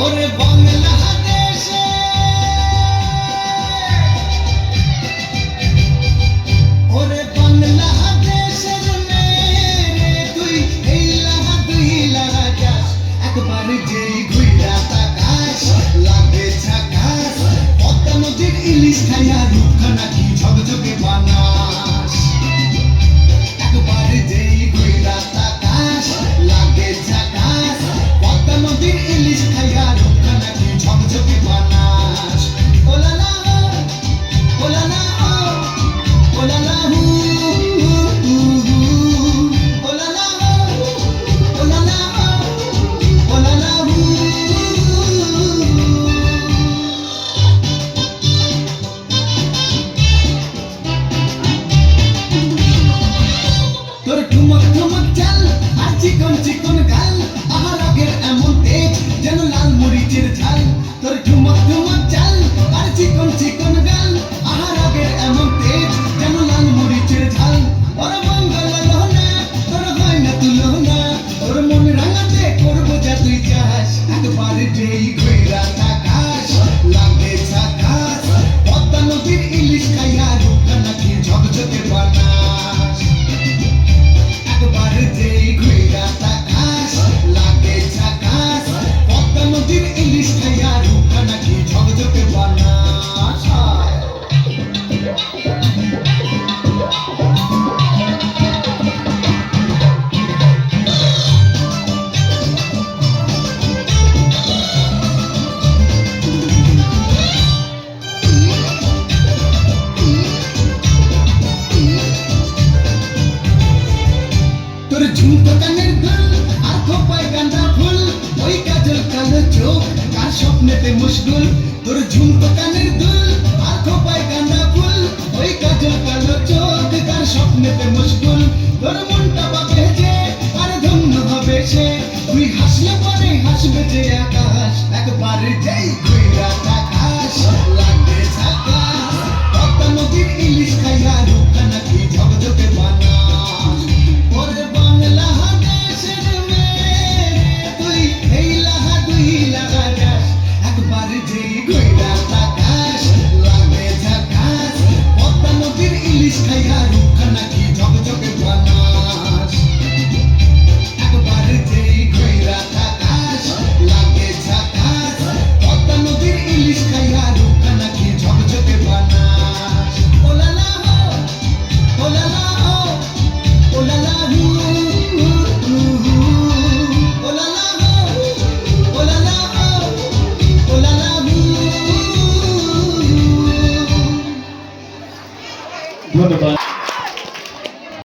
ওরে বাংলাদেশে ওরে বাংলাদেশের মেয়ে তুই এই লাহা তুই লাহা যাস একবার যেই ঘুইরা তাকাস লাগে ঝাকাস পদ্মা নদীর ইলিশ খাইয়া রূপখানা কি ঝকঝকে বানাস একবার যেই ঘুইরা তাকাস লাগে ঝাকাস পদ্মা নদীর ইলিশ খাইয়া রূপখানা কি ঝকঝকে বানাস ওলালা ওলালা ওলালা হু ওলালা ওলালা ওলালা হু তোর ঠুমক ঠুমক চাল আর চিকন চিকন গাল আহার আগের এমন তেজ যেন লাল মরিচের ঝাল তোর ঠুমক ঠুমক চাল আর চিকন চিকন গাল আহার আগের এমন তেজ যেন লাল মরিচের ঝাল ওর মঙ্গল লোহনা তোর হয় না তুলনা তোর মন রাঙাতে করবো যা তুই চাস একবার যেই ঘুইরা তাকাস লাগে ঝাকাস পদ্মা নদীর ইলিশ খাইয়া রূপখানা কি ঝকঝকে বানাস একবার যেই ঘুইরা তাকাস লাগে ঝাকাস পদ্মা নদীর ইলিশ খাইয়া রূপখানা কি ঝকঝকে বানাস তোর ঝুমকো কানের দুল আর খোপায় গাঁদা ফুল ওই কাজল কালো চোখ কার স্বপ্নেতে মুশগুল তোর ঝুমকো কানের দুল আর খোপায় গাঁদা ফুল ওই কাজল কালো চোখ কার স্বপ্নেতে মুশগুল তোর মনটা বাঁকে যে আর ধন্য হবে সে তুই হাসলে পরে হাসবে যে আকাশ একবার যেই ঘুইরা তাকাস লাগে ঝাকাস পদ্মা নদীর ইলিশ খাইয়া রূপখানা কি ঝকঝকে বানাস ওরে বাংলাদেশের মেয়ে তুই এই লাহা তুই লাহা যাস একবার যেই ঘুইরা তাকাস লাগে ঝাকাস পদ্মা নদীর ইলিশ খাইয়া রূপখানা কি ঝকঝকে বানাস একবার যেই ঘুইরা তাকাস লাগে ঝাকাস পদ্মা নদীর ইলিশ খাইয়া রূপখানা কি ঝকঝকে বানাস ওলালা ওলালা ওলালা হু ওলালা ওলালা ওলালা হু ধন্যবাদ।